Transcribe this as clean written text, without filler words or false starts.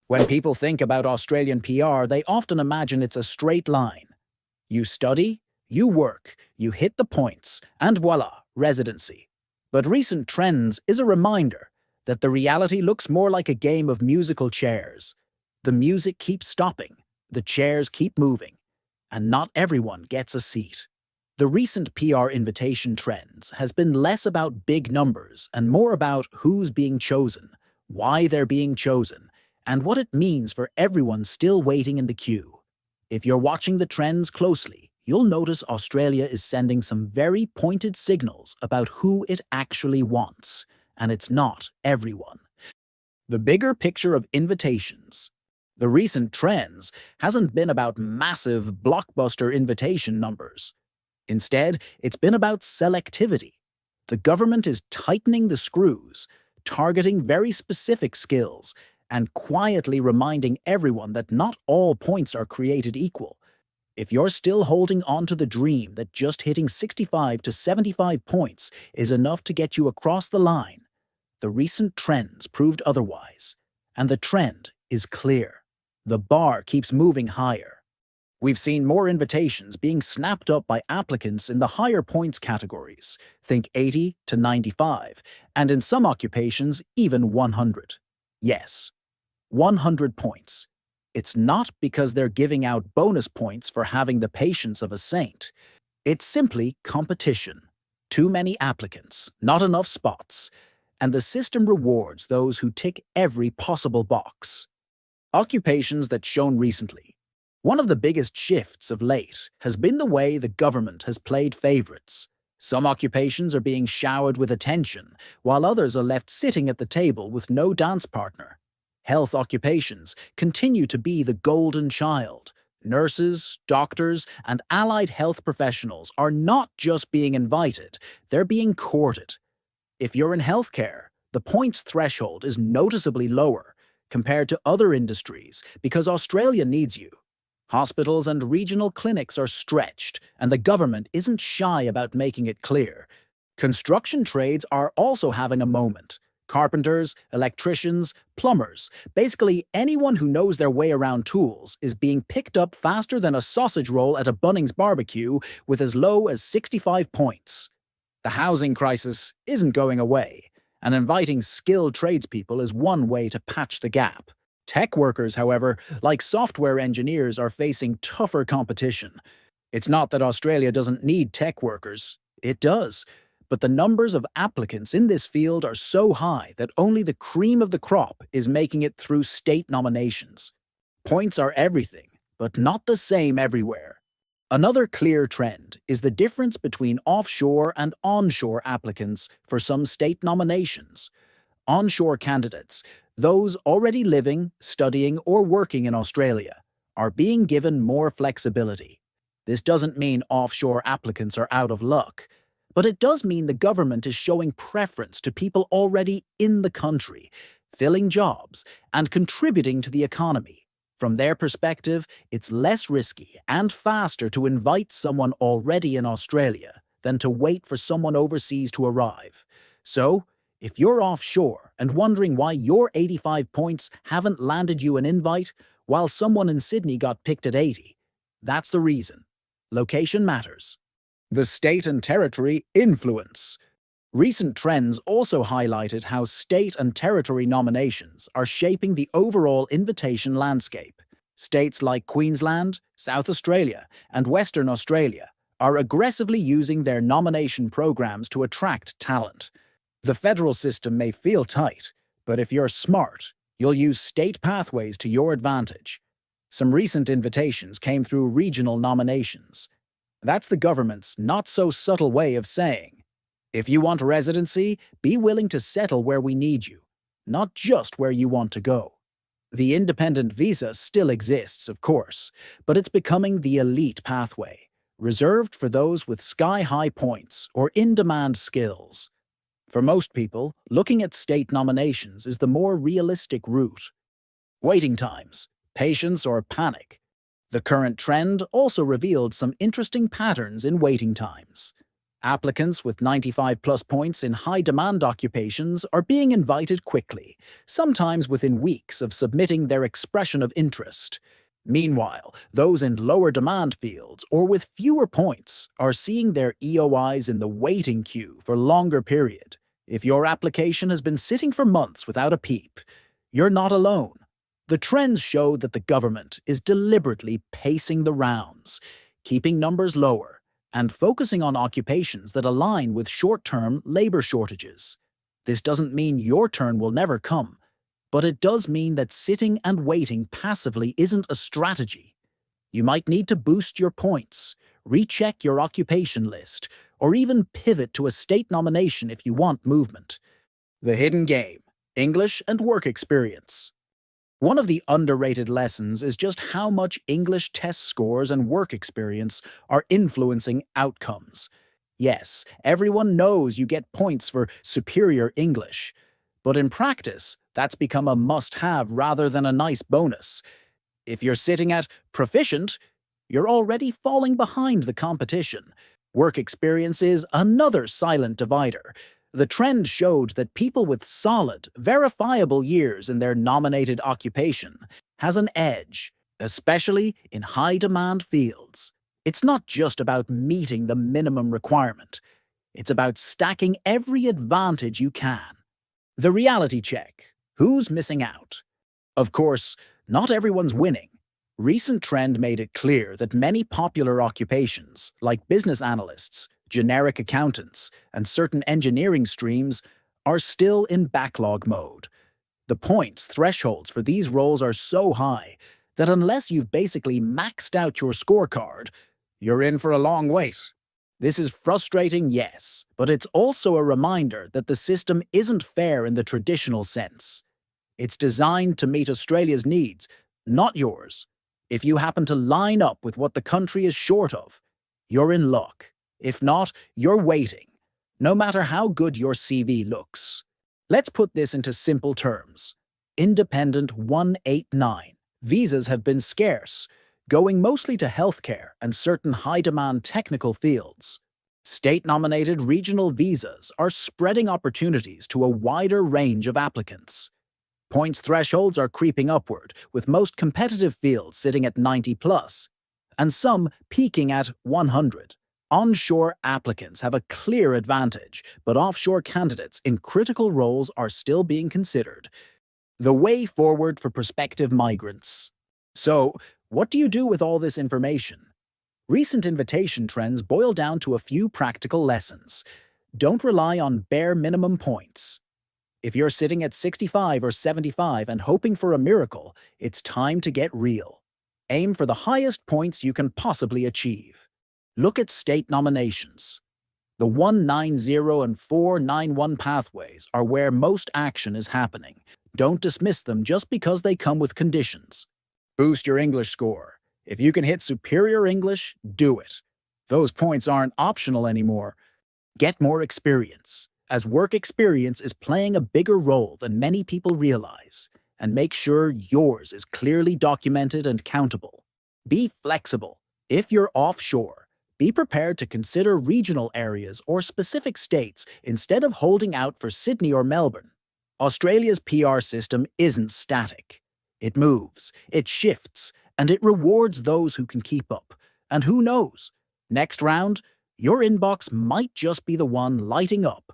When people think about Australian PR, they often imagine it's a straight line. You study, you work, you hit the points, and voila, residency. But recent trends is a reminder that the reality looks more like a game of musical chairs. The music keeps stopping, the chairs keep moving, and not everyone gets a seat. The recent PR invitation trends has been less about big numbers and more about who's being chosen, why they're being chosen, and what it means for everyone still waiting in the queue. If you're watching the trends closely, you'll notice Australia is sending some very pointed signals about who it actually wants, and it's not everyone. The bigger picture of invitations. The recent trends hasn't been about massive blockbuster invitation numbers. Instead, it's been about selectivity. The government is tightening the screws, targeting very specific skills, and quietly reminding everyone that not all points are created equal. If you're still holding on to the dream that just hitting 65 to 75 points is enough to get you across the line, the recent trends proved otherwise. And the trend is clear. The bar keeps moving higher. We've seen more invitations being snapped up by applicants in the higher points categories, think 80 to 95, and in some occupations, even 100. Yes, 100 points. It's not because they're giving out bonus points for having the patience of a saint. It's simply competition. Too many applicants, not enough spots, and the system rewards those who tick every possible box. Occupations that Shone recently. One of the biggest shifts of late has been the way the government has played favorites. Some occupations are being showered with attention, while others are left sitting at the table with no dance partner. Health occupations continue to be the golden child. Nurses, doctors, and allied health professionals are not just being invited, they're being courted. If you're in healthcare, the points threshold is noticeably lower compared to other industries because Australia needs you. Hospitals and regional clinics are stretched, and the government isn't shy about making it clear. Construction trades are also having a moment. Carpenters, electricians, plumbers, basically anyone who knows their way around tools is being picked up faster than a sausage roll at a Bunnings barbecue with as low as 65 points. The housing crisis isn't going away, and inviting skilled tradespeople is one way to patch the gap. Tech workers, however, like software engineers, are facing tougher competition. It's not that Australia doesn't need tech workers. It does. But the numbers of applicants in this field are so high that only the cream of the crop is making it through state nominations. Points are everything, but not the same everywhere. Another clear trend is the difference between offshore and onshore applicants for some state nominations. Onshore candidates, those already living, studying, or working in Australia, are being given more flexibility. This doesn't mean offshore applicants are out of luck, but it does mean the government is showing preference to people already in the country, filling jobs, and contributing to the economy. From their perspective, it's less risky and faster to invite someone already in Australia than to wait for someone overseas to arrive. So, if you're offshore and wondering why your 85 points haven't landed you an invite while someone in Sydney got picked at 80, that's the reason. Location matters. The state and territory influence. Recent trends also highlighted how state and territory nominations are shaping the overall invitation landscape. States like Queensland, South Australia, and Western Australia are aggressively using their nomination programs to attract talent. The federal system may feel tight, but if you're smart, you'll use state pathways to your advantage. Some recent invitations came through regional nominations. That's the government's not-so-subtle way of saying, if you want residency, be willing to settle where we need you, not just where you want to go. The independent visa still exists, of course, but it's becoming the elite pathway, reserved for those with sky-high points or in-demand skills. For most people, looking at state nominations is the more realistic route. Waiting times, patience or panic. The current trend also revealed some interesting patterns in waiting times. Applicants with 95 plus points in high-demand occupations are being invited quickly, sometimes within weeks of submitting their expression of interest. Meanwhile, those in lower demand fields or with fewer points are seeing their EOIs in the waiting queue for longer period. If your application has been sitting for months without a peep, you're not alone. The trends show that the government is deliberately pacing the rounds, keeping numbers lower, and focusing on occupations that align with short-term labor shortages. This doesn't mean your turn will never come, but it does mean that sitting and waiting passively isn't a strategy. You might need to boost your points, recheck your occupation list, or even pivot to a state nomination if you want movement. The hidden game: English and work experience. One of the underrated lessons is just how much English test scores and work experience are influencing outcomes. Yes, everyone knows you get points for superior English, but in practice, that's become a must-have rather than a nice bonus. If you're sitting at proficient, you're already falling behind the competition. Work experience is another silent divider. The trend showed that people with solid, verifiable years in their nominated occupation has an edge, especially in high-demand fields. It's not just about meeting the minimum requirement. It's about stacking every advantage you can. The reality check: who's missing out? Of course, not everyone's winning. Recent trend made it clear that many popular occupations, like business analysts, generic accountants, and certain engineering streams, are still in backlog mode. The points thresholds for these roles are so high that unless you've basically maxed out your scorecard, you're in for a long wait. This is frustrating, yes, but it's also a reminder that the system isn't fair in the traditional sense. It's designed to meet Australia's needs, not yours. If you happen to line up with what the country is short of, you're in luck. If not, you're waiting, no matter how good your CV looks. Let's put this into simple terms. Independent 189. Visas have been scarce, going mostly to healthcare and certain high-demand technical fields. State-nominated regional visas are spreading opportunities to a wider range of applicants. Points thresholds are creeping upward, with most competitive fields sitting at 90 plus, and some peaking at 100. Onshore applicants have a clear advantage, but offshore candidates in critical roles are still being considered. The way forward for prospective migrants. So, what do you do with all this information? Recent invitation trends boil down to a few practical lessons. Don't rely on bare minimum points. If you're sitting at 65 or 75 and hoping for a miracle, it's time to get real. Aim for the highest points you can possibly achieve. Look at state nominations. The 190 and 491 pathways are where most action is happening. Don't dismiss them just because they come with conditions. Boost your English score. If you can hit superior English, do it. Those points aren't optional anymore. Get more experience, as work experience is playing a bigger role than many people realize, and make sure yours is clearly documented and countable. Be flexible. If you're offshore, be prepared to consider regional areas or specific states instead of holding out for Sydney or Melbourne. Australia's PR system isn't static. It moves, it shifts, and it rewards those who can keep up. And who knows? Next round, your inbox might just be the one lighting up.